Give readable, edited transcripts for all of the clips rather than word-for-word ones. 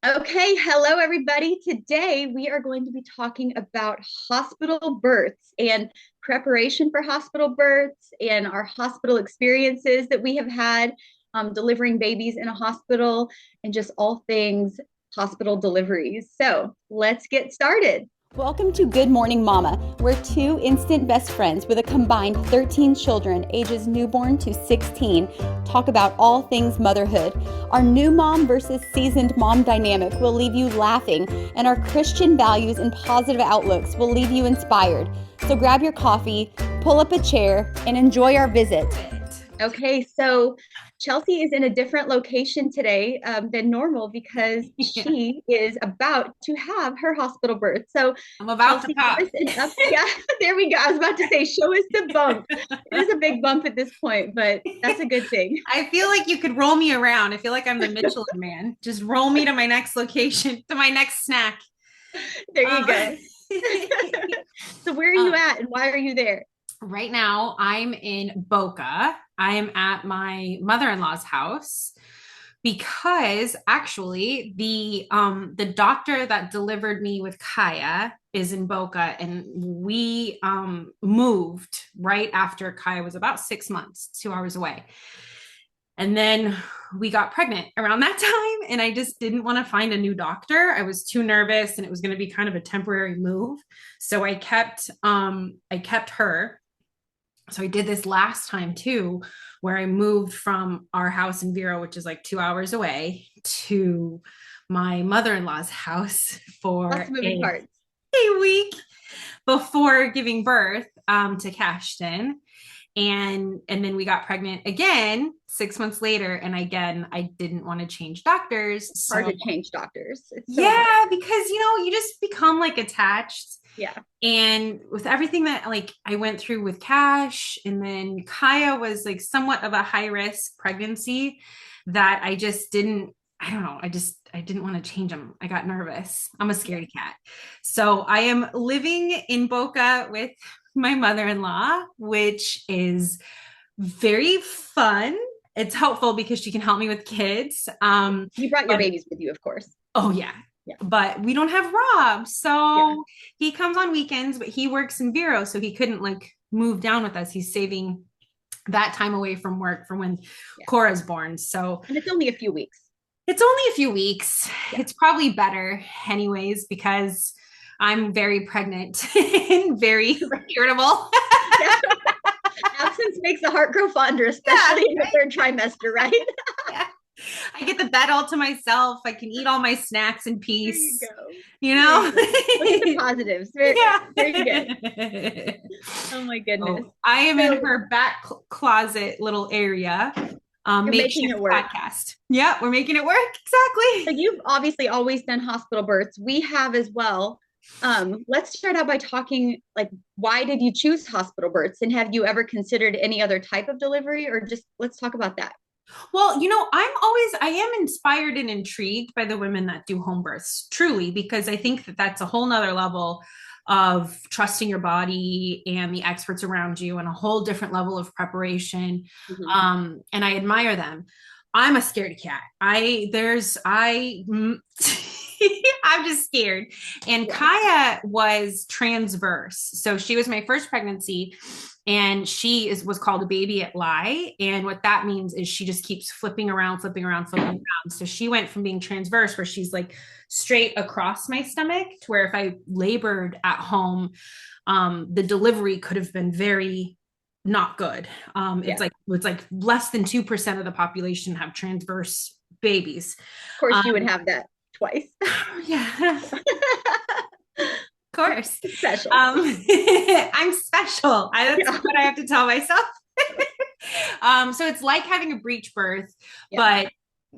Okay, hello everybody. Today we are going to be talking about hospital births and preparation for hospital births and our hospital experiences that we have had delivering babies in a hospital and just all things hospital deliveries. So let's get started. Welcome to Good Morning Mama. We're two instant best friends with a combined 13 children, ages newborn to 16, talk about all things motherhood. Our new mom versus seasoned mom dynamic will leave you laughing, and our Christian values and positive outlooks will leave you inspired. So grab your coffee, pull up a chair, and enjoy our visit. Okay, so Chelsea is in a different location today than normal because Yeah, she is about to have her hospital birth. So, I'm about to Chelsea, pop. give us an up. Yeah, there we go. I was about to say, show us the bump. It is a big bump at this point, but that's a good thing. I feel like you could roll me around. I feel like I'm the Michelin man. Just roll me to my next location, to my next snack. There you Um, go. So, where are you uh, at and why are you there? right now, I'm in Boca. I am at my mother-in-law's house because actually the doctor that delivered me with Kaya is in Boca, and we moved right after Kaya was about 6 months, 2 hours away. And then we got pregnant around that time, and I just didn't want to find a new doctor. I was too nervous, and it was going to be kind of a temporary move. So I kept her. So I did this last time too, where I moved from our house in Vero, which is like 2 hours away, to my mother-in-law's house Lots for of moving parts. a week before giving birth to Cashton. And then we got pregnant again 6 months later. And again, I didn't want to change doctors. Hard So to change doctors. It's so hard. yeah, because you just become like attached. Yeah. And with everything that like I went through with Cash, and then Kaya was like somewhat of a high risk pregnancy that I don't know, I didn't want to change them. I got nervous. I'm a scaredy cat. So I am living in Boca with my mother-in-law, which is very fun. It's helpful because she can help me with kids. You brought your But babies with you, of course. oh yeah. Yeah. But we don't have Rob. Yeah. So he comes on weekends, but he works in Vero, so he couldn't like move down with us. He's saving that time away from work for when Yeah. Cora's born. So And it's only a few weeks. it's only a few weeks. Yeah. It's probably better anyways because I'm very pregnant and very irritable. Yeah. Absence makes the heart grow fonder, Yeah, especially in the third trimester, right? yeah. I get the bed all to myself. I can eat all my snacks in There you peace, go. you There know? you go. Look at the positives. Very, Yeah. very good. Oh my goodness. Oh, I am in So her back closet little area, you're making makeshift it work. podcast. Yeah, we're making it work. So Exactly. you've obviously always done hospital births. We have as well. Let's start out by talking like why did you choose hospital births and have you ever considered any other type of delivery or just let's talk about that. Well, I am inspired and intrigued by the women that do home births, truly, because I think that that's a whole nother level of trusting your body and the experts around you and a whole different level of preparation. Mhm. And I admire them. I'm a scaredy cat. I'm just scared. And Yeah. Kaya was transverse. So she was my first pregnancy, and was called a baby at lie. And what that means is she just keeps flipping around, flipping around, flipping around. So she went from being transverse, where she's like straight across my stomach, to where if I labored at home, the delivery could have been very not good. Yeah. It's like less than 2% of the population have transverse babies. Of course you would have that twice. Yeah, of course. Special. I'm special. That's Yeah. what I have to tell myself. So it's like having a breech birth, Yeah. but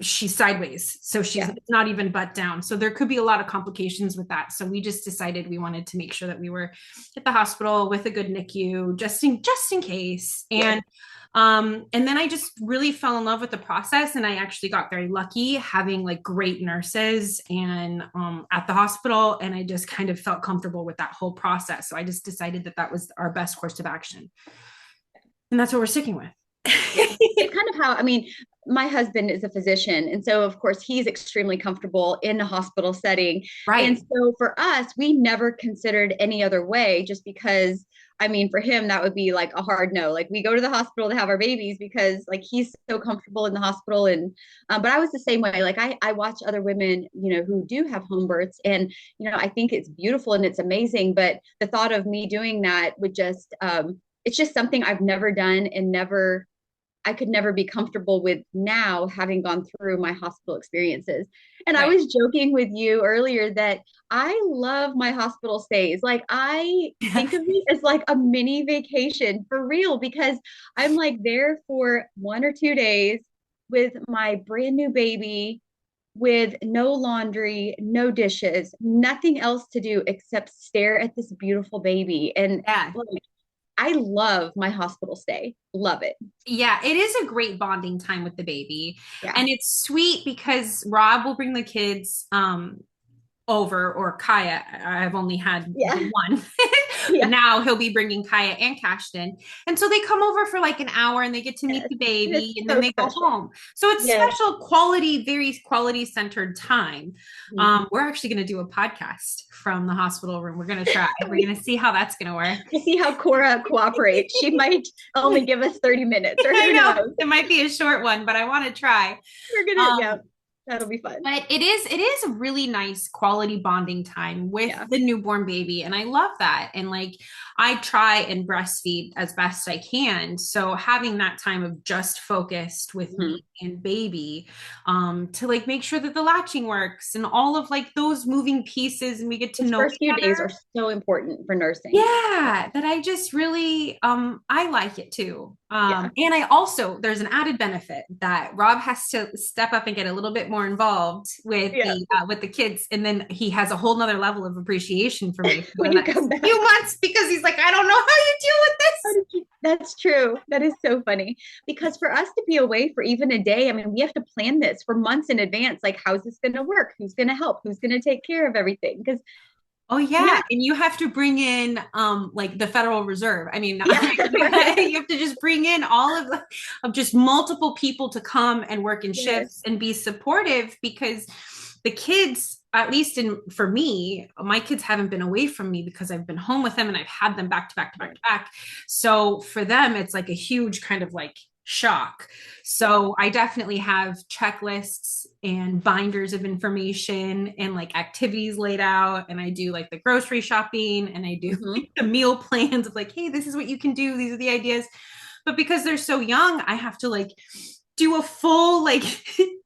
she's sideways. So she's Yeah. not even butt down. So there could be a lot of complications with that. So we just decided we wanted to make sure that we were at the hospital with a good NICU just in case. And then I just really fell in love with the process, and I actually got very lucky having like great nurses and at the hospital, and I just kind of felt comfortable with that whole process. So I just decided that that was our best course of action, and that's what we're sticking with. Yeah. It's kind of how, I mean, my husband is a physician. And so, of course, he's extremely comfortable in a hospital setting. And Right. so for us, we never considered any other way just because, I mean, for him, that would be like a hard no. Like we go to the hospital to have our babies because like he's so comfortable in the hospital. And, but I was the same way. Like I watch other women, who do have home births and, I think it's beautiful and it's amazing. But the thought of me doing that would just, it's just something I've never done and I could never be comfortable with now having gone through my hospital experiences. And I Right. was joking with you earlier that I love my hospital stays. Like I think of it as like a mini vacation for real because I'm like there for 1 or 2 days with my brand new baby with no laundry, no dishes, nothing else to do except stare at this beautiful baby. And Yeah. like, I love my hospital stay. Love it. Yeah, it is a great bonding time with the baby. Yeah. And it's sweet because Rob will bring the kids over, or Kaya. I've only had the Yeah. one, but Yeah. now he'll be bringing Kaya and Cashton. And so they come over for like an hour and they get to meet Yes. the And it's baby and then so they go special. home. So it's Yes. special quality, very quality centered time. Mhm. We're actually going to do a podcast from the hospital room. We're going to try. We're going to see how that's going to work. We'll see how Cora cooperates. She might only give us 30 minutes or I who know knows. it might be a short one, but I want to try. Yeah, Um, that'll be fun. but it is a really nice quality bonding time with Yeah. the newborn baby. And I love that. And like I try and breastfeed as best I can. So having that time of just focused with Mhm. me and baby, to like make sure that the latching works and all of like those moving pieces and we get to Those know first each few days are other. so important for nursing. Yeah, that I just really I like it too. Yeah. And I also there's an added benefit that Rob has to step up and get a little bit more involved Yeah. with the kids, and then he has a whole nother level of appreciation for me for When the you next come back. few months because he's like, I don't know how you deal with this. That's true. That is so funny. Because for us to be away for even a day, I mean, we have to plan this for months in advance. Like, how's this going to work? Who's going to help? Who's going to take care of everything? Because, Oh yeah, yeah, and you have to bring in like the Federal Reserve. I mean, yeah, right. you have to just bring in all of just multiple people to come and work in Yes. shifts and be supportive because the kids, at least in for me, my kids haven't been away from me because I've been home with them and I've had them back to back to back to back. So for them, it's like a huge kind of like shock. Yeah. So I definitely have checklists and binders of information and like activities laid out. And I do like the grocery shopping and I do Hmm. like the meal plans of like, hey, this is what you can do. These are the ideas. But because they're so young, I have to like do a full like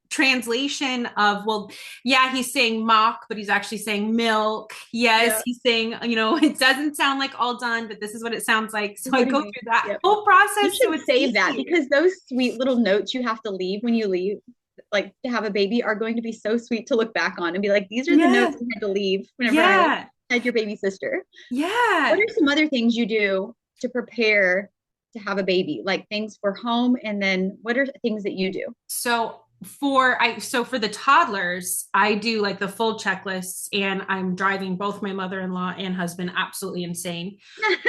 translation of, well, yeah, he's saying mock, but he's actually saying milk. Yes, Yeah. he's saying, it doesn't sound like all done, but this is what it sounds like. So I What do go you? through that Yep. whole You process so should it's save that easier. because those sweet little notes you have to leave when you leave, like to have a baby, are going to be so sweet to look back on and be like, these are the Yeah. notes I had to leave whenever I Yeah. had your baby sister. What Yeah. are some other things you do to prepare to have a baby? Like things for home, and then what are things that you do? So for the toddlers, I do like the full checklists and I'm driving both my mother-in-law and husband absolutely insane.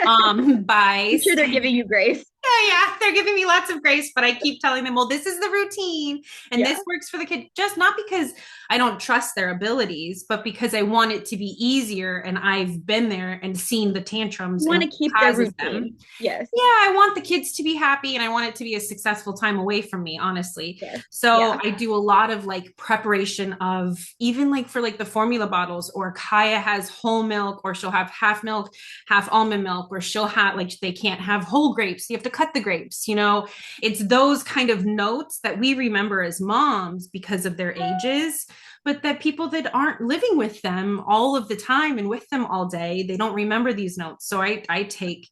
By I'm sure they're giving you grace. yeah, they're giving me lots of grace, but I keep telling them, well, this is the routine and Yeah. this works for the kid, just not because I don't trust their abilities, but because I want it to be easier and I've been there and seen the tantrums You and want what to keep their causes them. routine. Yes. Yeah, I want the kids to be happy and I want it to be a successful time away from me, honestly. Yes. So Yeah. I do a lot of like preparation of even like for like the formula bottles, or Kaya has whole milk, or she'll have half milk, half almond milk, or she'll have like they can't have whole grapes. You have to cut the grapes, It's those kind of notes that we remember as moms because of their ages, but that people that aren't living with them all of the time and with them all day, they don't remember these notes. So I take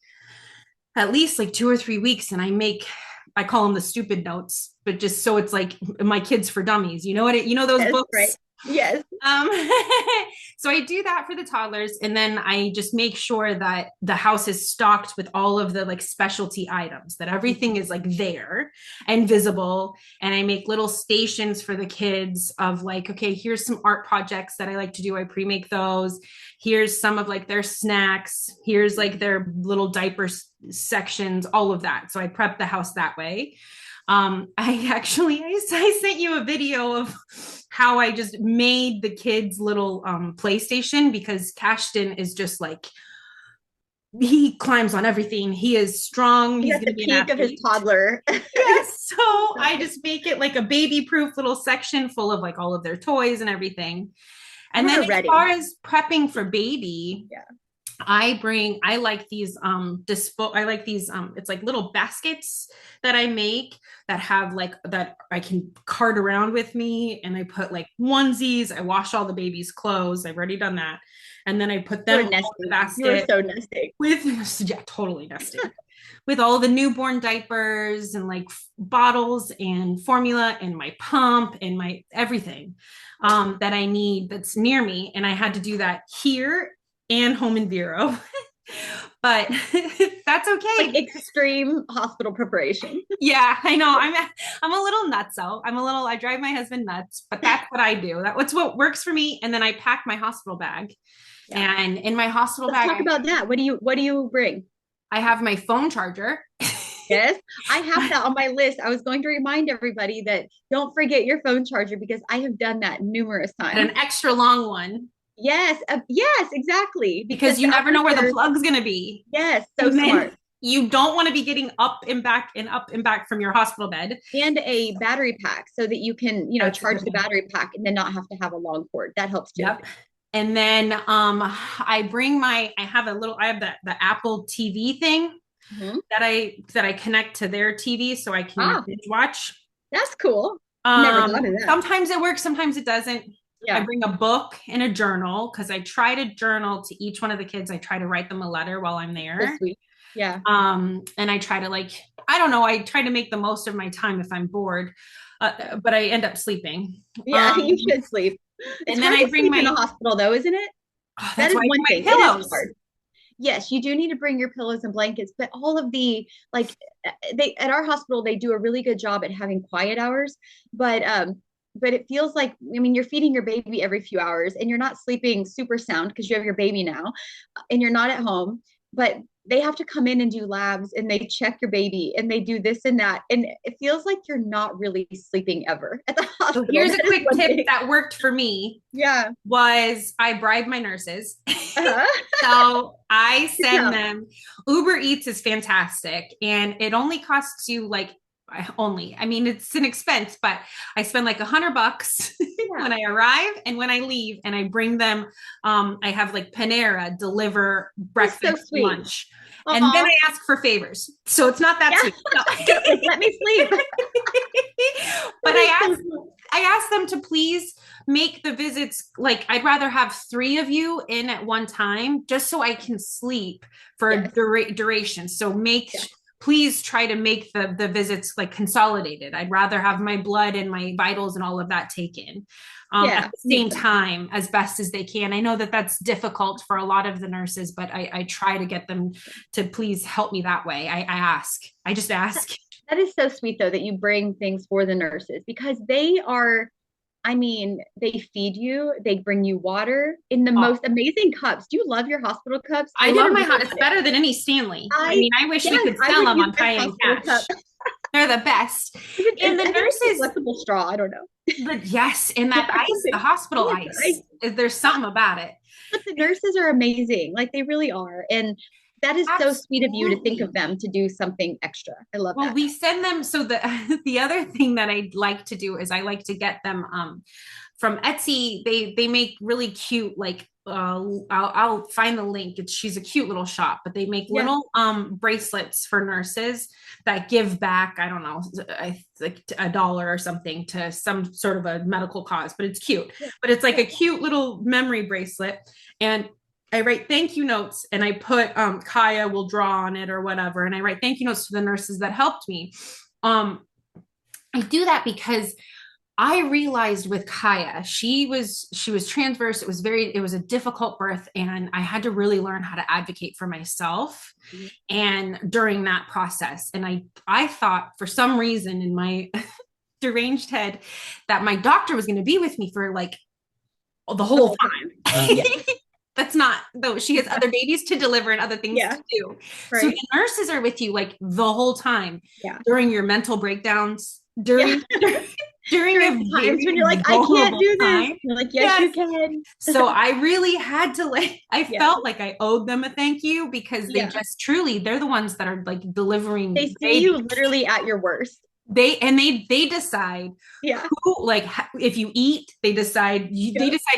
at least like 2 or 3 weeks and I call them the stupid notes, but just so it's like my kids for dummies. You know those Yes. Right. books. Yes. Um, so I do that for the toddlers, and then I just make sure that the house is stocked with all of the like specialty items, that everything is like there and visible. And I make little stations for the kids of like, okay, here's some art projects that I like to do. I pre-make those. Here's some of like their snacks. Here's like their little diaper sections, all of that. So I prep the house that way. I sent you a video of how I just made the kids little PlayStation because Cashton is just like he climbs on everything. He is strong. He's He's at going to the be an peak of his athlete. toddler. Yes. So I just make it like a baby proof little section full of like all of their toys and everything. And then We're as ready. far as prepping for baby, Yeah. I like these I like these it's like little baskets that I make that have like that I can cart around with me, and I put like onesies, I wash all the baby's clothes, I've already done that. And then I put You are them all in the nesting. You are basket so nesting. with yeah, totally nesting. With all the newborn diapers and like bottles and formula and my pump and my everything that I need that's near me. And I had to do that here and home in Vero. But that's Like okay. extreme hospital preparation. Yeah, I know. I'm a little nuts out. I drive my husband nuts, but that's what I do. That's what works for me. And then I pack my hospital bag. Yeah. And in my hospital Let's bag, talk about that. What do you bring? I have my phone charger. Yes, I have that on my list. I was going to remind everybody that don't forget your phone charger because I have done that numerous And times. an extra long one Yes, yes, exactly. because Because you the never know where the officers, plug's going to be. yes, so And then smart. you don't want to be getting up and back from your hospital bed. And a battery pack so that you can, That's a charge good the one. battery pack and then not have to have a long cord. That helps too. Yep. And then I have the Apple TV thing Mhm. that I connect to their TV so I can Ah, binge watch. that's cool. Never thought of that. Sometimes it works, sometimes it doesn't. I Yeah, bring a book and a journal because I try to journal to each one of the kids. I try to write them a letter while I'm so there. sweet. Yeah, And I try to I don't know, I try to make the most of my time if I'm bored, but I end up sleeping. yeah, you should sleep. It's And then hard I to bring sleep in a my, hospital, though, isn't it? oh, That that's is why I one bring thing. my It is pillows. hard. Yes, you do need to bring your pillows and blankets, but all of the like they at our hospital they do a really good job at having quiet hours, but it feels like you're feeding your baby every few hours and you're not sleeping super sound because you have your baby now and you're not at home, but they have to come in and do labs and they check your baby and they do this and that and it feels like you're not really sleeping ever at the So hospital. here's a That is quick one tip thing. that worked for me Yeah. was I bribe my nurses. Uh-huh. So I Good send job. them. Uber Eats is fantastic, and it only costs you like I mean, it's an expense, but I spend like $100 Yeah. when I arrive and when I leave, and I bring them. I have like Panera deliver That's so breakfast, sweet. lunch, and then Oh, I ask for favors. So it's not that yeah. sweet. No. Like let me sleep. But That is so cool. I asked them to please make the visits like I'd rather have three of you in at one time just so I can sleep for a Yes. duration. So Yeah. please try to make the visits like consolidated. I'd rather have my blood and my vitals and all of that taken at Yeah. the same Makes sense. time as best as they can. I know that that's difficult for a lot of the nurses, but I try to get them to please help me that way. I ask. I just ask. That is so sweet though that you bring things for the nurses because they are, they feed you, they bring you water in the Oh, most amazing cups. Do you love your hospital cups? I I did in love my looking house. It's at it. better than any Stanley. I I mean, I wish we Yes, could I sell would them use on your paying hospital cup. cash. They're the best. Even And the I think it's a nurses, flexible straw. I don't know. but yes, and Yeah, that ice, the something. hospital Yes, ice, there's something about it. but the nurses are amazing. Like they really are. And that is so sweet of you to think of Absolutely. them to do something extra. I love Well, that. we send them. So the the other thing that I like to do is I like to get them from Etsy. They make really cute like I'll find the link. She's a cute little shop, but they make Yeah. little bracelets for nurses that give back. I don't know, I like $1 or something to some sort of a medical cause, but it's cute. Yeah. But it's like Yeah. a cute little memory bracelet, and I write thank you notes and I put Kaya will draw on it or whatever. And I write thank you notes to the nurses that helped me. Um, I do that because I realized with Kaya, she was transverse. It was a difficult birth, and I had to really learn how to advocate for myself. Mhm. And during that process, and I thought for some reason in my deranged head that my doctor was going to be with me for like the The whole whole time. time. Yeah. That's not though. She has other babies to deliver and other things Yeah, to do. So right. the nurses are with you like the whole time Yeah. during your mental breakdowns, Yeah. during During a times when you're very like, I can't vulnerable do this. time. You're like, yes, you Yes. can. So I really had to like, I Yeah. felt like I owed them a thank you because they Yeah. just truly, they're the ones that are like delivering They the see you baby. literally at your worst. They decide Yeah. who like if you eat, they Yeah. decide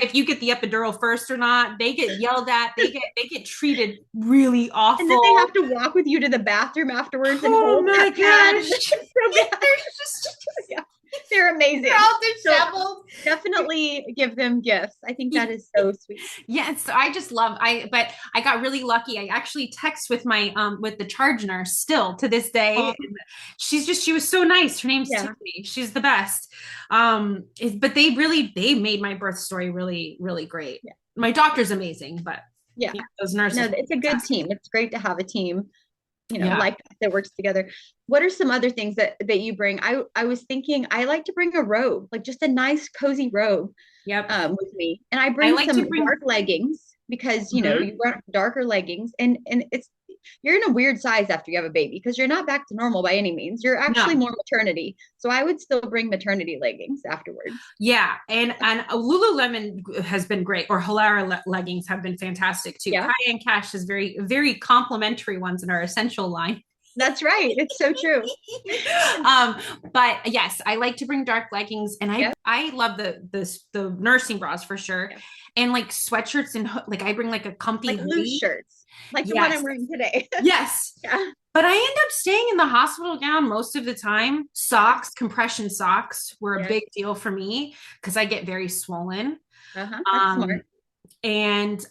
if you get the epidural first or not. They get yelled at, they get treated really And then they awful. have to walk with you to the bathroom afterwards and Oh hold my that pad. And gosh. it's so bad. There's just Yeah. They're they're amazing. all So disheveled. definitely give them gifts. I think that is so sweet. Yes, so I just love but I got really lucky. I actually text with my with the charge nurse still to this day. Oh, And she was so nice. Her name's yeah. Tiffany. She's the best. But they made my birth story really, really great. Yeah. My doctor's amazing, but Yeah. those No, nurses were it's a good fantastic. team. It's great to have a team, Yeah. like that works together. What are some other things that you bring? I was thinking I like to bring a robe, like just a nice cozy robe Yep. with me. And I I bring like to some bring dark leggings because Mhm. you want darker leggings, and it's you're in a weird size after you have a baby because you're not back to normal by any means. You're actually No. more maternity. So I would still bring maternity leggings afterwards. Yeah, and Lululemon has been great, or Halara leggings have been fantastic too. Yeah, Kai and Cash is very complimentary ones in our essential line. that's right. It's so true. um, but yes, I like to bring dark leggings, and Yeah, I love the nursing bras for sure, yeah. and like sweatshirts and like I bring like a comfy Like loose hoodie. shirts, like the one I'm Yes, wearing today. yes. Yeah, But I end up staying in the hospital gown most of the time. yeah, Socks, compression socks were a yes. big deal for me because I get very swollen. Uh-huh. That's Um, smart. and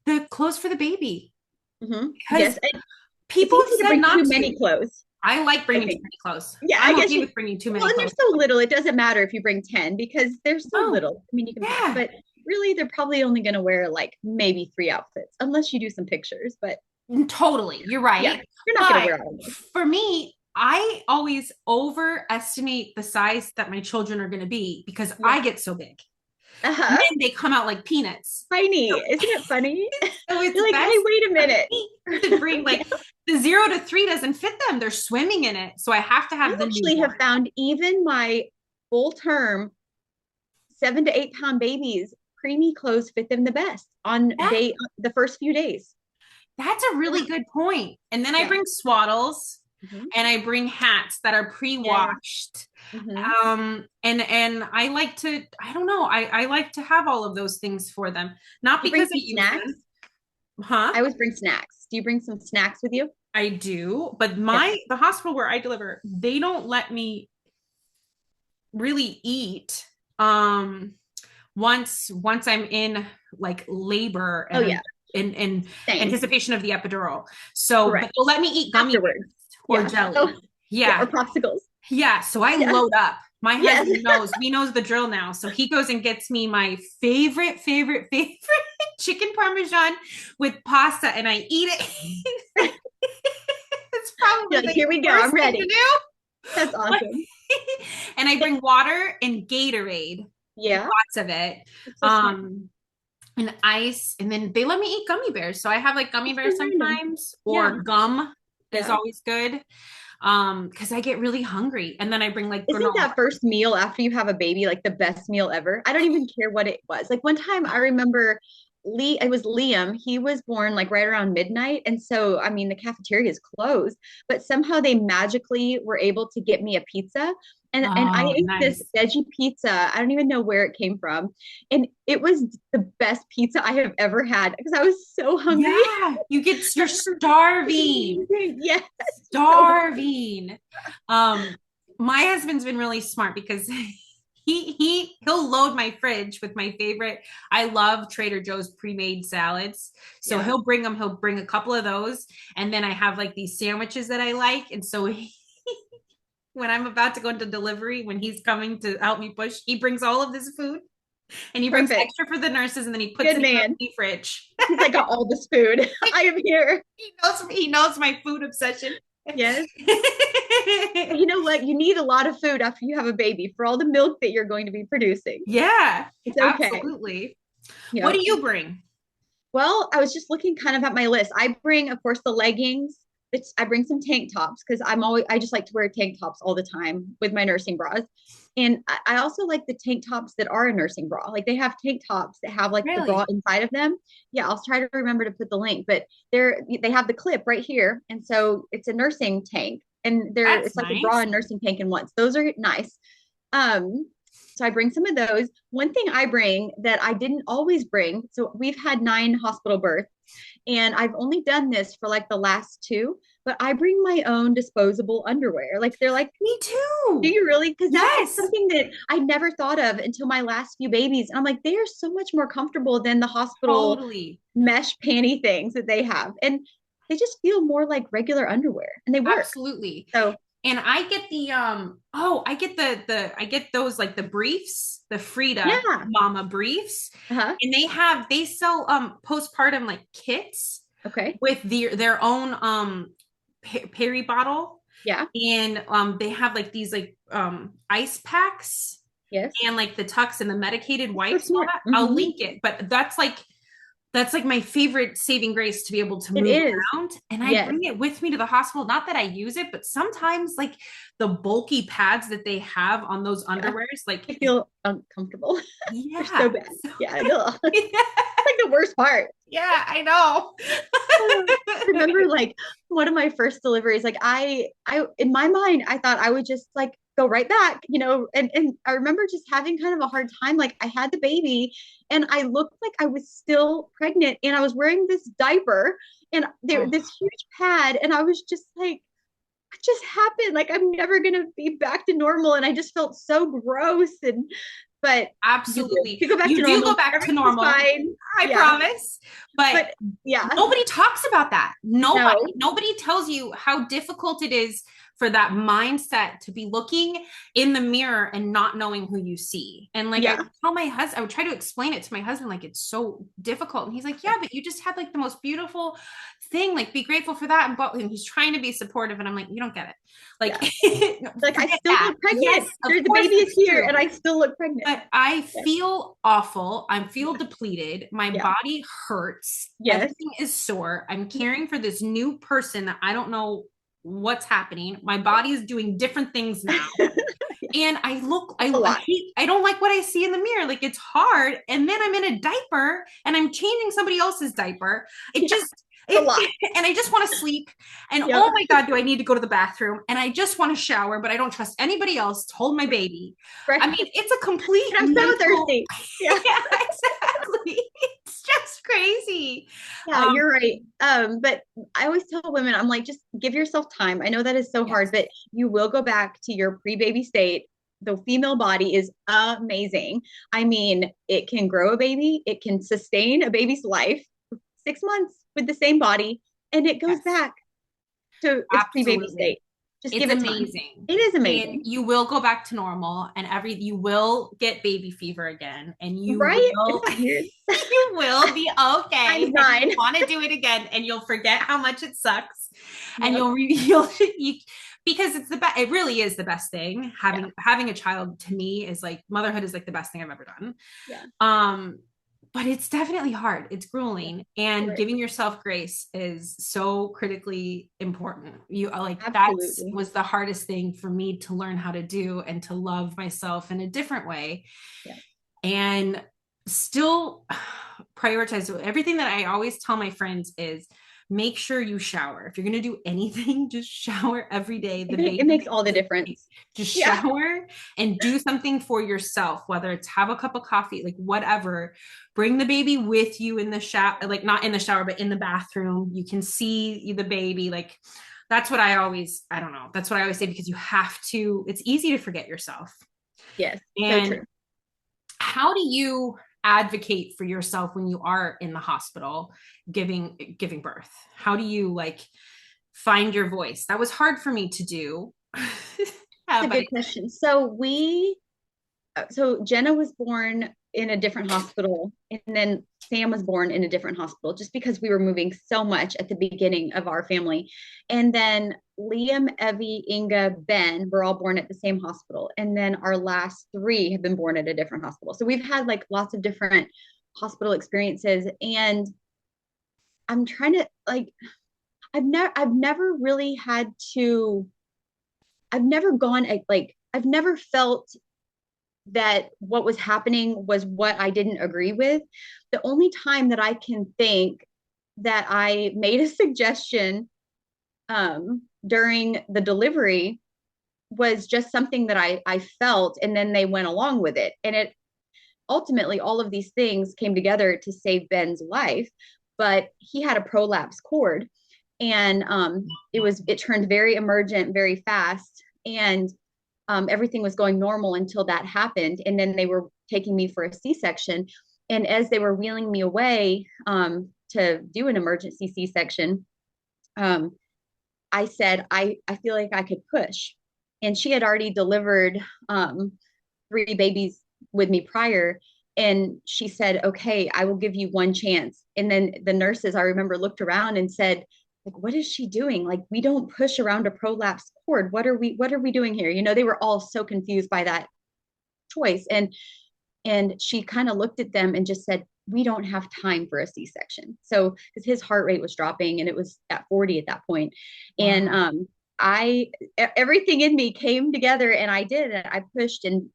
the clothes for the baby because Yes, and it's people easy have to said bring not too many to. clothes, I like I bringing too think. many clothes. Yeah, I I'm guess okay you. with bringing too Well, many and they're clothes. so little, it doesn't matter if you bring 10 because they're so Oh, little. I mean, you can pack, yeah, but really, they're probably only going to wear like maybe three outfits unless you do some pictures. But totally. You're yeah, right. you're not going to But wear all of this. for me, I always overestimate the size that my children are going to be because Yeah. I get so big. And Uh-huh. then they come out like peanuts. Tiny. So, Isn't it funny? so it's You're like, hey, best wait a for minute. me to bring like the 0 to 3 doesn't fit them. They're swimming in it. So I have to I have the actually have newborn. found even my full term 7 to 8 pound babies, preemie clothes fit them the best on That, the first few days. that's a Yeah. really good point. And then I Yeah. bring swaddles Hmm. and I bring hats that are Yes. pre-washed. Hmm. And I like to, I don't know, I like to have all of those things for them. Not You bring because I some use snacks. them. Huh? I always bring snacks. Do you bring some snacks with you? I do, but Yeah. the hospital where I deliver, they don't let me really eat once I'm in like labor Oh and yeah. in Same. anticipation of the epidural. So, but Correct. they'll let me eat gummy bears Afterwards. or Yeah. Oh jelly. yeah. Or Yeah. popsicles. Yeah. So I Yeah. load up. My Yes. husband he knows the drill now. So he goes and gets me my favorite chicken parmesan with pasta and I eat it. It's Yeah, probably like, the here we go. I'm worst thing to ready. do. That's awesome. And I bring water and Gatorade, Yeah. lots of it. That's so smart. Um, and ice, and then they let me eat gummy bears. So I have like gummy That's so bears random. sometimes, Yeah. or gum is Yeah. always good. Because I get really hungry, and then I bring like Isn't granola. that first meal after you have a baby like the best meal ever? I don't even care what it was. Like one time I remember it was Liam. He was born like right around midnight. And so, I mean, the cafeteria is closed, but somehow they magically were able to get me a pizza. And I Oh, ate this nice. veggie pizza. I don't even know where it came from. And it was the best pizza I have ever had because I was so hungry. Yeah, you're starving. Yes. So Starving. Um, my husband's been really smart because he'll load my fridge with my favorite. I love Trader Joe's pre-made salads. So yeah. he'll bring a couple of those. And then I have like these sandwiches that I like. And so when I'm about to go into delivery, when he's coming to help me push, he brings all of this food and he brings Perfect. extra for the nurses and then he puts Good it in man. the fridge. He's like, got all this food. I am here. He knows my food obsession. Yes. You know what? You need a lot of food after you have a baby for all the milk that you're going to be producing. Yeah, It's okay. absolutely. What Yep. do you bring? Well, I was just looking kind of at my list. I bring, of course, the leggings. I bring some tank tops because I just like to wear tank tops all the time with my nursing bras. And I also like the tank tops that are a nursing bra. Like they have tank tops that have like the bra Really? inside of them. Yeah, I'll try to remember to put the link, but they have the clip right here. And so it's a nursing tank and That's it's like a bra nice. and nursing tank in once. Those are nice. So I bring some of those. One thing I bring that I didn't always bring, so we've had 9 hospital births, and I've only done this for like the last two, but I bring my own disposable underwear. Like they're like, Me do too. you really? Because that's Yes, something that I never thought of until my last few babies. And I'm like, they are so much more comfortable than the hospital totally. mesh panty things that they have. And they just feel more like regular underwear and they work. Absolutely. So And I get the I get I get those like the briefs, the Frida yeah. Mama briefs. Uh-huh. And they sell postpartum like kits Okay. with their own peri bottle. Yeah. And they have like these like ice packs Yes. and like the tucks and the medicated So wipes and all smart. that. I'll Mm-hmm. link it, but that's like my favorite saving grace to be able to It move is. around. And I Yes. bring it with me to the hospital. Not that I use it, but sometimes like the bulky pads that they have on those Yeah. underwears, like, I feel uncomfortable. They're so yeah. bad. So, Yeah. Ugh. It's yeah, like the worst part. yeah, I know. I remember like one of my first deliveries, like I in my mind, I thought I would just like go right back, and I remember just having kind of a hard time. Like I had the baby and I looked like I was still pregnant and I was wearing this diaper and there Oh, this huge pad and I was just like, what just happened? Like I'm never gonna be back to normal. And I just felt so gross. But you will. absolutely. You go back to You do go normal, back to everything's normal. fine. I Yeah. promise. But But yeah, nobody talks about that. no. Nobody tells you how difficult it is for that mindset to be looking in the mirror and not knowing who you see. And like I Yeah. would tell my husband, I would try to explain it to my husband, like it's so difficult. And he's like, yeah, but you just had like the most beautiful thing. Like be grateful for that. And he's trying to be supportive. And I'm like, you don't get it. Like, Yeah. no, Like I forget still that. look pregnant. Yes, of The course baby is it's here true. and I still look pregnant. But I Yeah. feel awful. I feel depleted. My Yeah. body hurts. Yes. Everything is sore. I'm Yeah. caring for this new person that I don't know what's happening. My body is doing different things now. And A lot. I don't like what I see in the mirror. Like it's hard. And then I'm in a diaper and I'm changing somebody else's diaper. It Yeah. just, A lot. and I just want to sleep. And Yep. oh my God, do I need to go to the bathroom? And I just want to shower, but I don't trust anybody else to hold my baby. I Right. mean, it's a complete And I'm so mental, thirsty. Yeah. yeah, exactly. It's just crazy. Yeah, Um, you're right. But I always tell women, I'm like, just give yourself time. I know that is so hard, yes, but you will go back to your pre-baby state. The female body is amazing. I mean, it can grow a baby, it can sustain a baby's life 6 months with the same body, and it goes yes. back to its pre-baby Absolutely. state. Just It's give it time. amazing. It is And amazing, you will go back to normal and you will get baby fever again and right? Isn't that weird? you will be okay Times and you nine. want to do it again and you'll forget how much it sucks and Yep. because it's the best, it really is the best thing. Yeah. Having a child to me is like motherhood is like the best thing I've ever done. Yeah. Um, but it's definitely hard. It's Yeah. grueling, and Right. giving yourself grace is so critically important. You like that Absolutely. was the hardest thing for me to learn how to do and to love myself in a different way. Yeah. And still prioritize everything that I always tell my friends is make sure you shower. If you're going to do anything, just shower every day. The It baby makes all the difference. just Yeah. shower and do something for yourself, whether it's have a cup of coffee, like whatever. Bring the baby with you in the shower, like not in the shower, but in the bathroom. You can see the baby. Like that's what I don't know. That's what I always say because you have to, it's easy to forget yourself. Yes. So And true. how do you advocate for yourself when you are in the hospital giving birth? How do you like find your voice? That was hard for me to do. It's a But good question. So Jenna was born in a different hospital, and then Sam was born in a different hospital just because we were moving so much at the beginning of our family. And then Liam, Evie, Inga, Ben were all born at the same hospital. And then our last three have been born at a different hospital. So we've had like lots of different hospital experiences. And I'm trying to like, I've never really had to, I've never gone like, I've never felt that what was happening was what I didn't agree with. The only time that I can think that I made a suggestion during the delivery was just something that I felt, and then they went along with it. And it ultimately, all of these things came together to save Ben's life, but he had a prolapse cord, and it turned very emergent very fast, and everything was going normal until that happened, and then they were taking me for a C-section, and as they were wheeling me away to do an emergency C-section, um, I said I feel like I could push, and she had already delivered um, three babies with me prior. And she said, okay, I will give you one chance. And then the nurses, I remember, looked around and said, like, what is she doing? Like, we don't push around a prolapse cord. What are we doing here? You know, they were all so confused by that choice. And she kind of looked at them and just said, we don't have time for a C-section. So, because his heart rate was dropping and it was at 40 at that point. And Wow. I everything in me came together and I did, and I pushed, and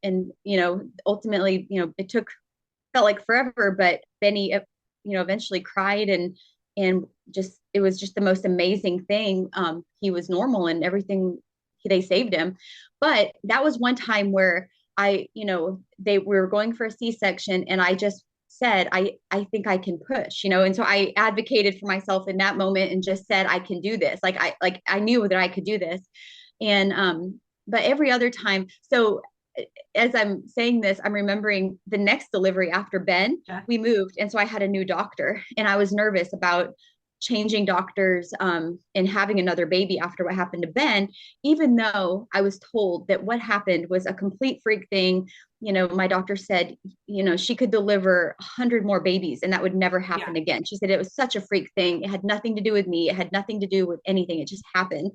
ultimately, it took, felt like forever, but Benny eventually cried, and just, it was just the most amazing thing. He was normal and everything, they saved him. But that was one time where they were going for a C-section, and I just said, I think I can push, and so I advocated for myself in that moment and just said, I can do this. I knew that I could do this. And but every other time, so as I'm saying this, I'm remembering the next delivery after Ben, Yeah. we moved. And so I had a new doctor, and I was nervous about changing doctors and having another baby after what happened to Ben, even though I was told that what happened was a complete freak thing. My doctor said, she could deliver 100 more babies and that would never Yeah. happen again. She said it was such a freak thing. It had nothing to do with me. It had nothing to do with anything. It just happened.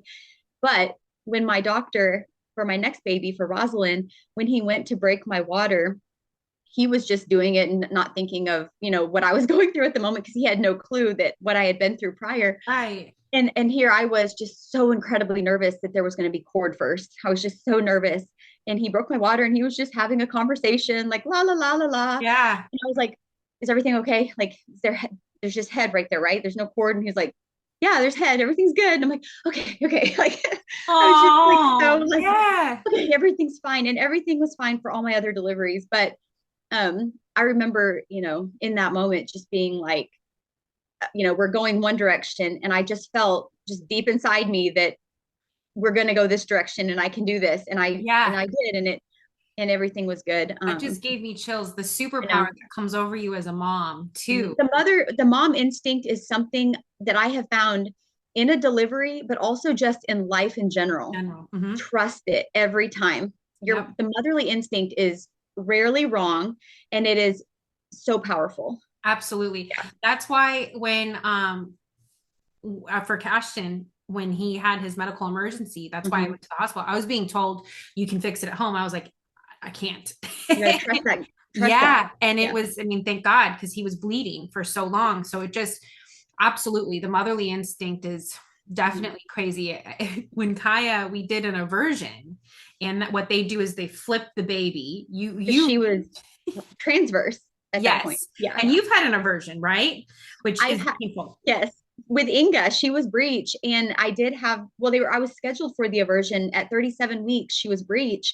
But when my doctor, for my next baby, for Rosalind, when he went to break my water, he was just doing it and not thinking of, what I was going through at the moment, because he had no clue that what I had been through prior. Right. And here I was just so incredibly nervous that there was going to be cord first. I was just so nervous. And he broke my water, and he was just having a conversation like la la la la la. And Yeah. I was like, is everything okay? Like, there's just head right there, right? There's no cord. And he's like, yeah, there's head. Everything's good. And I'm like, okay, okay. Like, I was just like so Oh, like, yeah. okay, everything's fine. And everything was fine for all my other deliveries. But I remember, in that moment just being like, we're going one direction, and I just felt just deep inside me that we're going to go this direction, and I can do this. And Yeah. I did, and everything was good. That just gave me chills. The You superpower know, that comes over you as a mom, too. the mom instinct is something that I have found in a delivery, but also just in life in general. General. Hmm. Trust it every time. Yep. The motherly instinct is rarely wrong, and it is so powerful. Absolutely. That's why when for Cashton, when he had his medical emergency, that's why I Mm-hmm. went to the hospital. I was being told you can fix it at home. I was like, I can't. You got to trust that. Trust that. Yeah. And it Yeah. was, I mean, thank God, because he was bleeding for so long. So it just absolutely, the motherly instinct is Mm-hmm. definitely crazy. When Kaya, we did an aversion, and that what they do is they flip the baby. You She was transverse at that point. yes. Yeah. And you've had an aversion, right? Which I've is had, painful. yes, with Inga, she was breech, and I did have, well, I was scheduled for the aversion at 37 weeks. She was breech,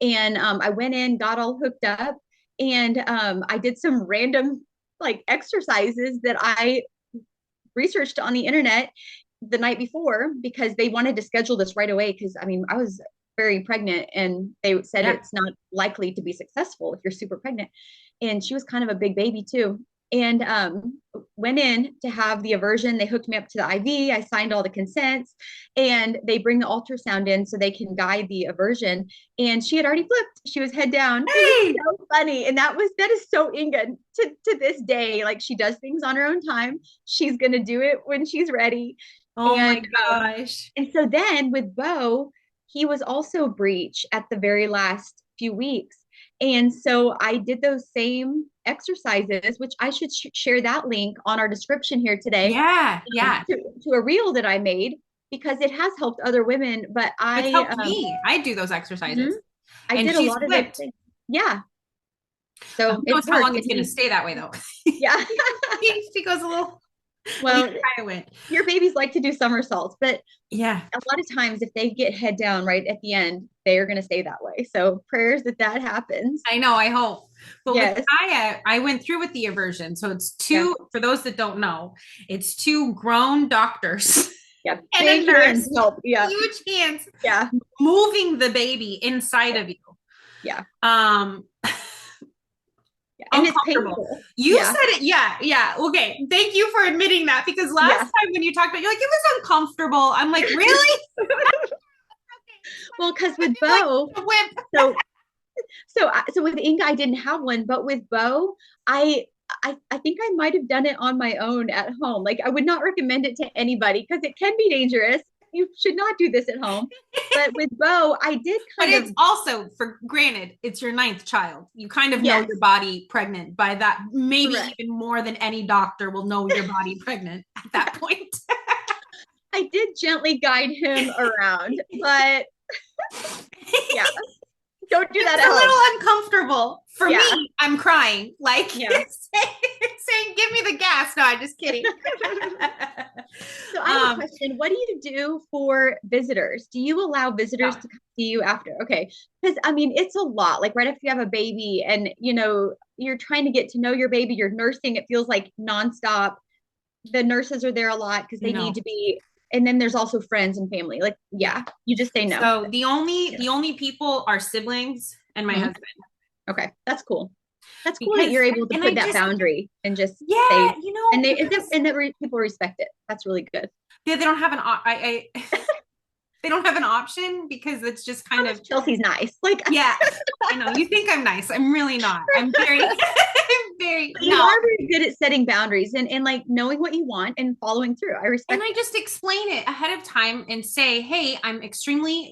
and I went in, got all hooked up, and I did some random like exercises that I researched on the internet the night before, because they wanted to schedule this right away. Because I mean, I was very pregnant, and they said Yeah. it's not likely to be successful if you're super pregnant. And she was kind of a big baby too. And went in to have the aversion. They hooked me up to the IV. I signed all the consents, and they bring the ultrasound in so they can guide the aversion. And she had already flipped. She was head down. It was Hey. so funny, and that is so Inga to this day. Like, she does things on her own time. She's gonna do it when she's ready. Oh my And gosh. and so then with Bo, he was also breech at the very last few weeks. And so I did those same exercises, which I should share that link on our description here today, Yeah, yeah. to a reel that I made because it has helped other women. But It's helped me. I do those mhm, exercises. I And did a she's lot of those flipped. things. Yeah. Who So it knows how works. long it's going to stay that way, though? Yeah. She goes a little, at least Well, I went. your babies like to do somersaults, but Yeah, a lot of times if they get head down right at the end, they are going to stay that way. So prayers that that happens. I know, I hope. But with Yes. Kaya, I went through with the aversion. So it's Yeah. two, for those that don't know, it's two grown doctors Yeah. and a Big hands nurse, help. Yeah. huge hands, Yeah. moving the baby inside Yeah. of you. Yeah. Um, Yeah. And it's uncomfortable. painful. You Yeah. said it. Yeah, yeah. Okay. Thank you for admitting that because last Yeah. time when you talked about, you're like, it was uncomfortable. I'm like, really? Well, because I with feel like Bo, a whip. so so with Inga, I didn't have one, but with Bo, I think I might have done it on my own at home. Like I would not recommend it to anybody because it can be dangerous. You should not do this at home. But with Bo, I did But kind it's of also, for granted, it's your ninth child. You kind of know yes, your body pregnant by that. Maybe correct. even more than any doctor will know your body pregnant at that point. I did gently guide him around, but yeah, don't do It's that a at home. little uncomfortable. For Yeah, me, I'm crying. Like yeah. saying, give me the gas. No, I'm just kidding. So I have a question. What do you do for visitors? Do you allow visitors no, to come see you after? Okay. Because I mean, it's a lot. Like right after you have a baby and you're trying to get to know your baby, you're nursing, it feels like nonstop. The nurses are there a lot because they need no. to be. And then there's also friends and family. Like, Yeah. yeah, you just say no. So the only people are siblings and my Mhm. husband. Okay. That's cool. That's cool that Because you're able to and put I that just boundary and just yeah, say, because people respect it. That's really good. they don't have I they don't have an option because it's just How kind much of Chelsea's nice. Like, yeah. I know you think I'm nice. I'm really not. I'm very I'm very you no. are very good at setting boundaries and like knowing what you want and following through. I And respect I that. just explain it ahead of time and say, hey, I'm extremely,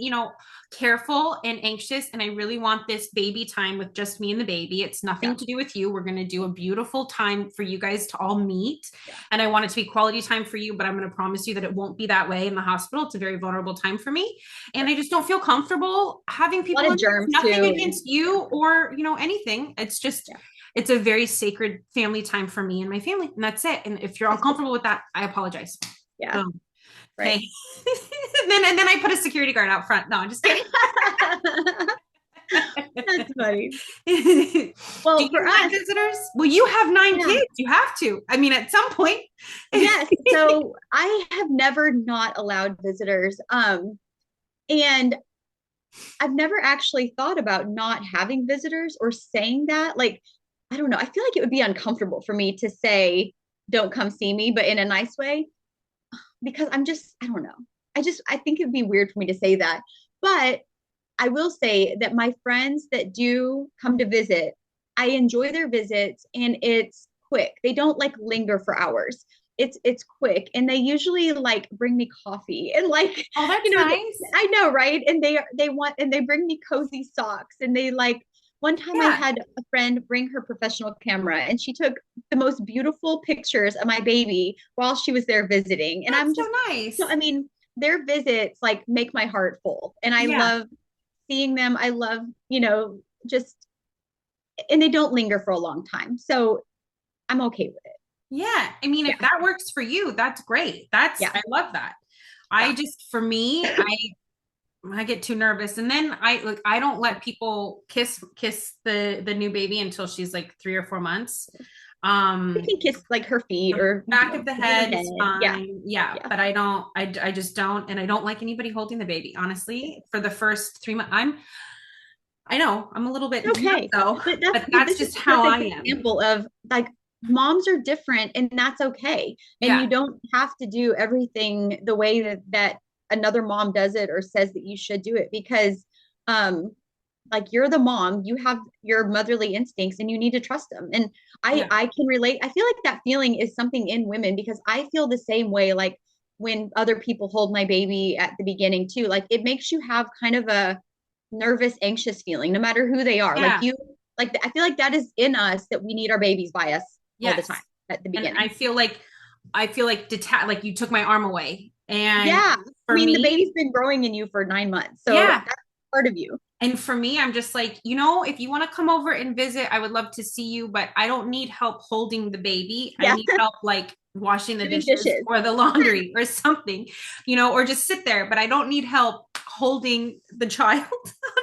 careful and anxious, and I really want this baby time with just me and the baby. It's nothing Yeah. to do with you. We're going to do a beautiful time for you guys to all meet. Yeah. And I want it to be quality time for you, but I'm going to promise you that it won't be that way in the hospital. It's a very vulnerable time for me. And Sure. I just don't feel comfortable having A people lot in of germs nothing too. And against yeah, you or, anything. It's just, yeah. it's a very sacred family time for me and my family. And that's it. And if you're That's cool. uncomfortable with that, I apologize. Yeah. Boom. Right. Okay. and then I put a security guard out front. No, I'm just kidding. That's funny. Do Well, for you let us, visitors? Well, you have nine yeah. kids. You have to. I mean, at some point. Yes. So I have never not allowed visitors. And I've never actually thought about not having visitors or saying that. Like, I don't know. I feel like it would be uncomfortable for me to say, don't come see me, but in a nice way, because I don't know. I think it'd be weird for me to say that. But I will say that my friends that do come to visit, I enjoy their visits and it's quick. They don't like linger for hours. It's quick and they usually like bring me coffee and like Oh, that's nice. I know, right? And they want and they bring me cozy socks and they like one time I Yeah, had a friend bring her professional camera and she took the most beautiful pictures of my baby while she was there visiting. And I'm that's so just so nice. I mean, their visits like make my heart full. And I Yeah. love seeing them. I love, just and they don't linger for a long time. So I'm okay with it. Yeah. I mean, if Yeah. that works for you, that's great. That's Yeah. I love that. Yeah. I just for me, I get too nervous and then I don't let people kiss the new baby until she's like 3 or 4 months. I can kiss like her feet The or back of the her head head. is Yeah. fine. Yeah, Yeah. but I just don't, and I don't like anybody holding the baby. Honestly, for the first 3 months, I know I'm a little bit It's okay. so, but But that's this is just a how I perfect am. example of like moms are different and that's okay. And Yeah, you don't have to do everything the way that another mom does it or says that you should do it because um like you're the mom, you have your motherly instincts and you need to trust them. And yeah, I can relate. I feel like that feeling is something in women because I feel the same way like when other people hold my baby at the beginning too. Like it makes you have kind of a nervous, anxious feeling no matter who they are. Like yeah. Like I feel like that is in us that we need our babies by us all the time Yes. at the And beginning. I feel like like you took my arm away. And Yeah. I for mean, the me, baby's been growing in you for 9 months. So yeah. that's part of you. And for me, I'm just like, if you want to come over and visit, I would love to see you, but I don't need help holding the baby. I Yeah. need help like washing the Doing dishes dishes. or the laundry or something, or just sit there, but I don't need help holding the child.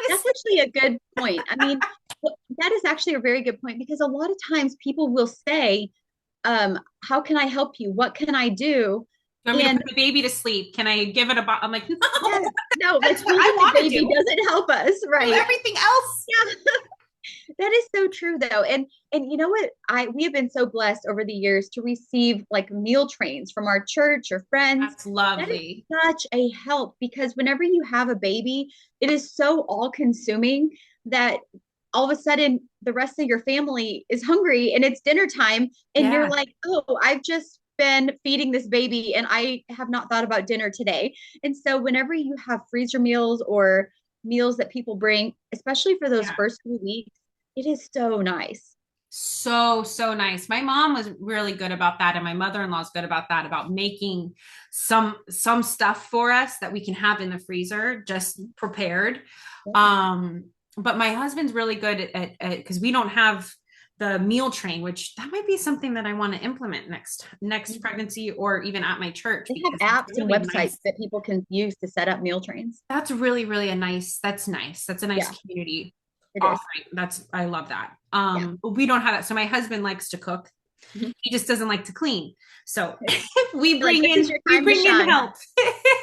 That's Honestly. actually a good point. I mean, that is actually a very good point because a lot of times people will say, how can I help you? What can I do? You want me to And put the baby to sleep? Can I give it a I'm like, no, yes, no, like that's what I holding the want to baby do. doesn't help us, Do right? everything else. Yeah, that is so true though. And you know what? We have been so blessed over the years to receive like meal trains from our church or friends. That's That is lovely. such a help because whenever you have a baby, it is so all consuming that all of a sudden the rest of your family is hungry and it's dinner time and you're Yeah. like, "Oh, I've just been feeding this baby and I have not thought about dinner today." And so whenever you have freezer meals or meals that people bring, especially for those Yeah. first few weeks, it is so nice. So, so nice. My mom was really good about that, and my mother-in-law's good about that, about making some stuff for us that we can have in the freezer, just prepared. But my husband's really good at because we don't have the meal train, which that might be something that I want to implement next pregnancy or even at my church They have because it's apps and really websites nice. that people can use to set up meal trains. That's really, really a nice, that's nice. That's a nice Yeah, community it is. offering. I love that. Yeah. But we don't have that. So my husband likes to cook. Mhm. He just doesn't like to clean. So You're like, this is your we time to bring in shine. help.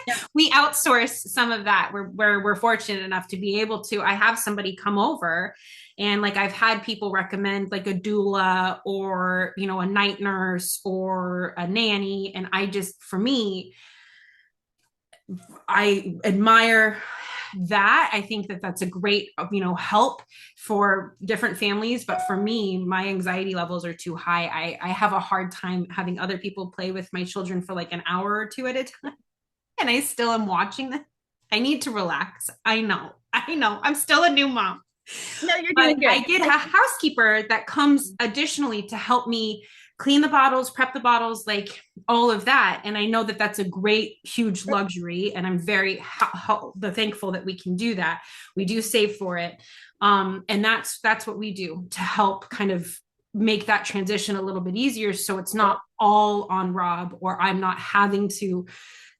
Yep. We outsource some of that. We're fortunate enough to be able to. I have somebody come over, and like I've had people recommend like a doula or a night nurse or a nanny, and I just for me I admire that. I think that that's a great, help for different families. But for me, my anxiety levels are too high. I have a hard time having other people play with my children for like an hour or two at a time. And I still am watching them. I need to relax. I know. I know. I'm still a new mom. No, you're But doing I good. get a housekeeper that comes additionally to help me clean the bottles, prep the bottles, like all of that. And I know that that's a great, huge luxury. And I'm very thankful that we can do that. We do save for it. And that's what we do to help kind of make that transition a little bit easier. So it's Yep. not all on Rob or I'm not having to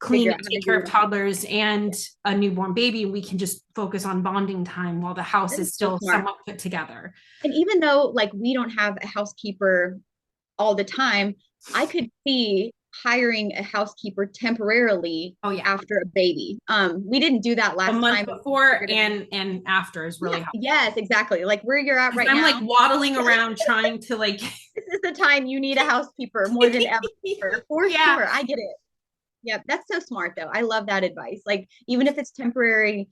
clean Figure and out how to take care do of it. toddlers and Yeah. a newborn baby. And we can just focus on bonding time while the house That is is so still smart. somewhat put together. And even though like we don't have a housekeeper all the time, I could see hiring a housekeeper temporarily Oh yeah. after a baby. We didn't do that A last month time. before Figured it out. and after is Yeah, really helpful. yes, exactly. Like where you're at Because right I'm like now. waddling around trying to like This is the time you need a housekeeper more than ever. For yeah. sure. I get it. Yeah, that's so smart though. I love that advice. Like even if it's temporary,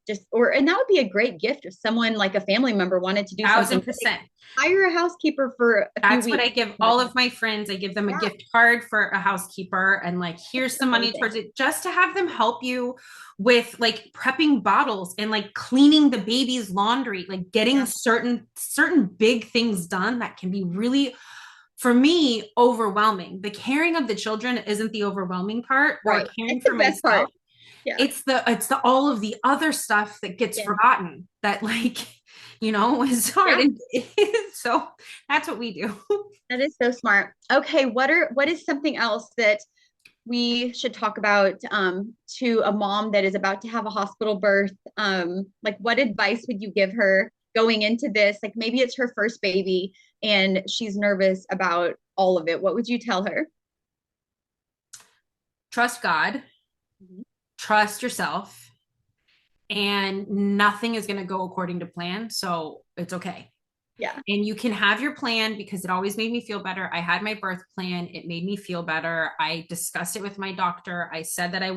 just or and that would be a great gift if someone like a family member wanted to do something. Thousand Like, percent. hire a housekeeper for a few That's what weeks. I give all of my friends. I give them a Yeah, gift card for a housekeeper and like here's some money amazing. towards it just to have them help you with like prepping bottles and like cleaning the baby's laundry, like getting Yeah, certain big things done that can be really for me overwhelming. The caring of the children isn't the overwhelming part or right. caring It's for the best part. myself. Yeah, It's the all of the other stuff that gets yeah, forgotten that like is hard yeah. and so that's what we do. That is so smart. Okay, what is something else that we should talk about to a mom that is about to have a hospital birth? Like, what advice would you give her going into this? Like, maybe it's her first baby and she's nervous about all of it. What would you tell her? Trust God, Mhm. trust yourself, and nothing is going to go according to plan, so it's okay. Yeah. And you can have your plan because it always made me feel better. I had my birth plan. It made me feel better. I discussed it with my doctor. I said that I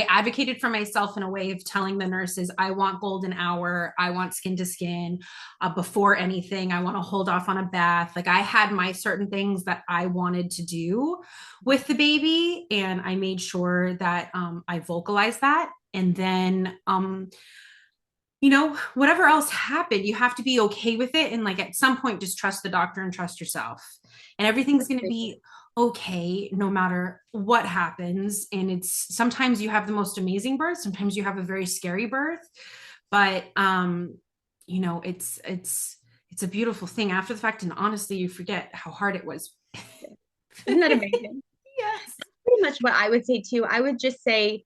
advocated for myself in a way of telling the nurses, I want golden hour. I want skin to skin before anything. I want to hold off on a bath. Like I had my certain things that I wanted to do with the baby. And I made sure that I vocalized that. And then, whatever else happened, you have to be okay with it. And like at some point, just trust the doctor and trust yourself. And everything's going to be okay no matter what happens. And it's sometimes you have the most amazing birth, sometimes you have a very scary birth. But it's a beautiful thing after the fact. And honestly, you forget how hard it was. Isn't that amazing? Yes. Pretty much what I would say too. I would just say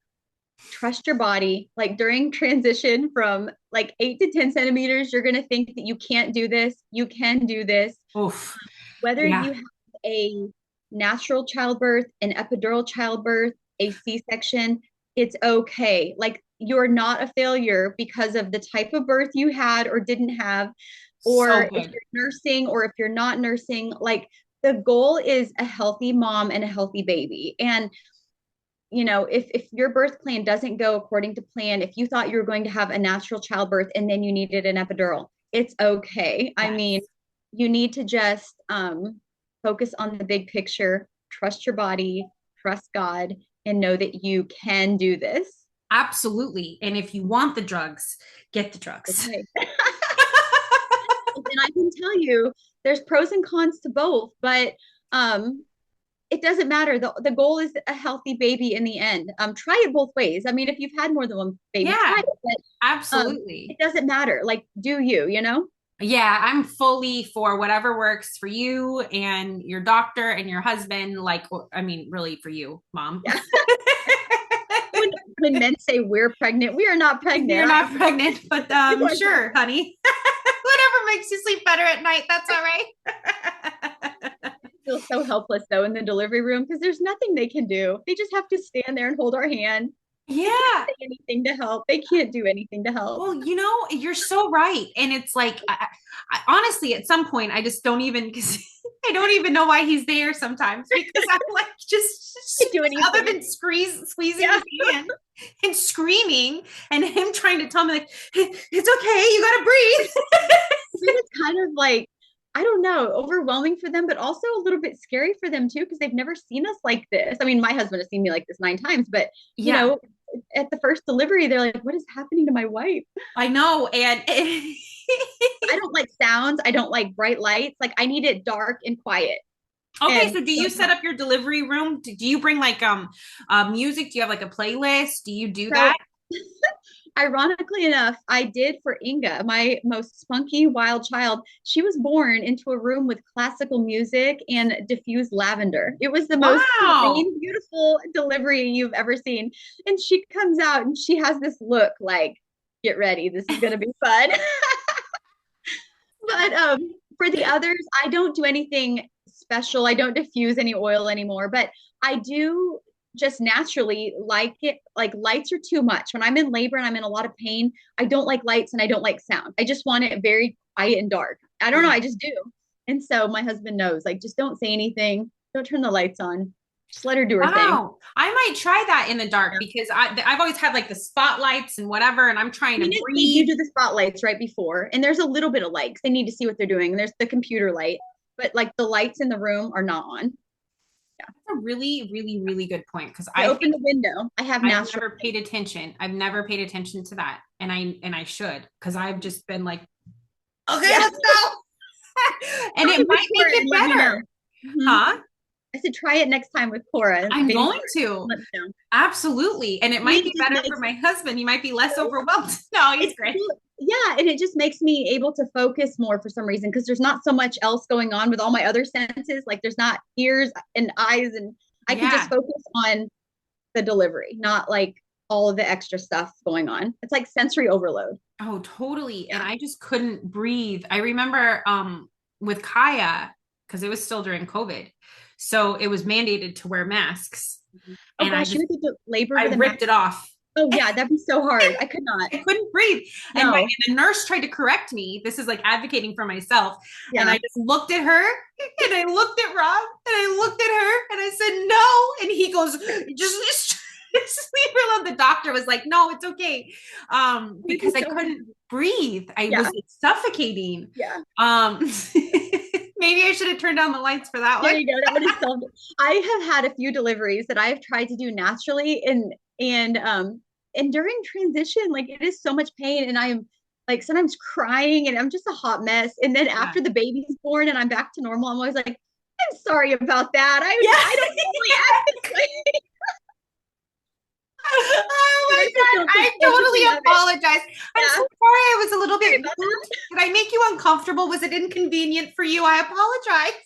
trust your body. Like during transition from like 8 to 10 centimeters, you're going to think that you can't do this. You can do this. Oof. Whether Yeah. you have a natural childbirth, an epidural childbirth, a C-section, it's okay. Like you're not a failure because of the type of birth you had or didn't have, So or if good. you're nursing or if you're not nursing. Like the goal is a healthy mom and a healthy baby. And if your birth plan doesn't go according to plan, if you thought you were going to have a natural childbirth and then you needed an epidural, it's okay. I mean, Yes. you need to just focus on the big picture, trust your body, trust God, and know that you can do this. Absolutely. And if you want the drugs, get the drugs. Okay. And I can tell you there's pros and cons to both, but um, it doesn't matter. The goal is a healthy baby in the end. Try it both ways. I mean, if you've had more than one baby, try Yeah, it, but it absolutely. doesn't matter. Like, do you? Yeah, I'm fully for whatever works for you and your doctor and your husband. Like, I mean, really for you, mom. Yeah. When men say we're pregnant, we are not pregnant. You're not pregnant, but I sure, honey. Whatever makes you sleep better at night, that's all right. feel so helpless though in the delivery room because there's nothing they can do. They just have to stand there and hold our hand. They can't Yeah. say anything to help. They can't do anything to help. Well, you're so right. And it's like, honestly, at some point, I just don't even, because I don't even know why he's there sometimes because I'm like, Can't do other anything. than squeezing Yeah. his hand and screaming and him trying to tell me, like, it's okay, you got to breathe. It's kind of like, I don't know, overwhelming for them, but also a little bit scary for them too, because they've never seen us like this. I mean, my husband has seen me like this 9 times, but you Yeah, know, at the first delivery, they're like, what is happening to my wife? I know. And I don't like sounds. I don't like bright lights. Like I need it dark and quiet. okay, And so do you set up your delivery room? Do you bring like music? Do you have like a playlist? Do you do so that? ironically enough, I did for Inga, my most spunky wild child. She was born into a room with classical music and diffused lavender. It was the most Wow. serene, beautiful delivery you've ever seen. And she comes out and she has this look like, get ready, this is going to be fun. But for the others, I don't do anything special. I don't diffuse any oil anymore, but I do just naturally like it. Like lights are too much. When I'm in labor and I'm in a lot of pain, I don't like lights and I don't like sound. I just want it very quiet and dark. I don't know. I just do. And so my husband knows, like, just don't say anything. Don't turn the lights on. Just let her do her thing. Wow. I might try that in the dark Yeah. because I've always had like the spotlights and whatever, and I'm trying I to mean, they do breathe. do the spotlights right before, and there's a little bit of light 'cause they need to see what they're doing. And there's the computer light, but like the lights in the room are not on. Yeah. A really, really, really good point because I I open think the window. I have I've natural never light. paid attention. I've never paid attention to that, and I should because I've just been like, okay, Yeah. let's go, and Try it it with might make Cora it and let me know. better, Mhm. huh? I said try it next time with Cora. I'm Baby going Cora. to. Let me know. Absolutely. And it Me, might it be just better for makes my husband. He might be less overwhelmed. No, he's it, great. yeah, and it just makes me able to focus more for some reason because there's not so much else going on with all my other senses. Like there's not ears and eyes, and I could just Yeah. focus on the delivery, not like all of the extra stuff going on. It's like sensory overload. Oh, totally. And Yeah. I just couldn't breathe. I remember with Kaya, because it was still during COVID. So it was mandated to wear masks. Oh And gosh, you would do labor I with a mask. ripped it off. Oh yeah, that'd be so hard. I could not. I couldn't breathe. And No. the nurse tried to correct me. This is like advocating for myself. And I Yeah. just looked at her and I looked at Rob and I looked at her and I said, no. And he goes, just leave her alone. The doctor was like, no, it's okay. It'd be Because I so hard. couldn't breathe. I Yeah. was suffocating. Yeah. Um, maybe I should have turned down the lights for that There one. you go. That would have solved it. I have had a few deliveries that I have tried to do naturally and during transition, like it is so much pain and I am like sometimes crying and I'm just a hot mess. And then Yeah. after the baby's born and I'm back to normal, I'm always like, I'm sorry about that. Yeah. I don't normally act this way. Oh And my I just God. don't I think totally empathy of it. apologize. I'm Yeah. so sorry I was a little Sorry bit about rude. that. Did I make you uncomfortable? Was it inconvenient for you? I apologize.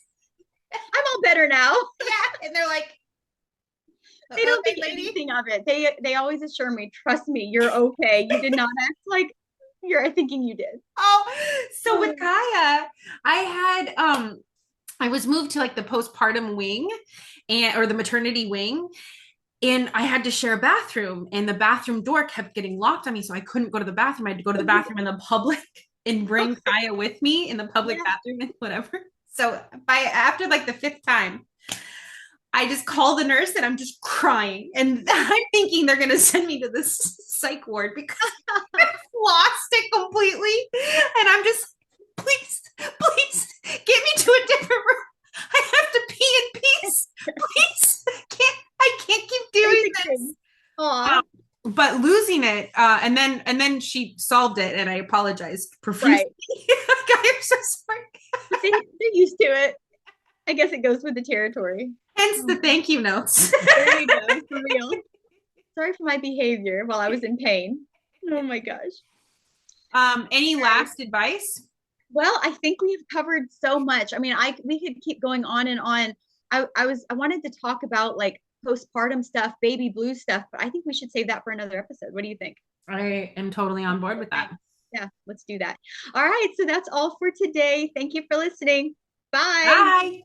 I'm all better now. Yeah. And they're like, They don't okay, think lady. anything of it. They always assure me, trust me, you're okay. You did not act like you're thinking you did. Oh, so with Oh, Kaya, I had I was moved to like the postpartum wing and or the maternity wing, and I had to share a bathroom, and the bathroom door kept getting locked on me, so I couldn't go to the bathroom. I had to go to the bathroom in the public and bring Kaya with me in the public yeah. bathroom and whatever. So by after like the fifth time, I just call the nurse and I'm just crying, and I'm thinking they're gonna send me to this psych ward because lost it completely. And I'm just, please, please get me to a different room. I have to pee in peace. Please. I can't keep doing Basic this. things. Aw, But losing it, and then she solved it, and I apologized profusely. right. I'm so sorry. They're used to it. I guess it goes with the territory. Hence the Oh, thank you notes. there you go, for real. Sorry for my behavior while I was in pain. Oh my gosh. Any All right. last advice? Well, I think we have covered so much. I mean, I we could keep going on and on. I wanted to talk about like postpartum stuff, baby blues stuff, but I think we should save that for another episode. What do you think? I am totally on board with Okay. that. Yeah, let's do that. All right, so that's all for today. Thank you for listening. Bye. Bye.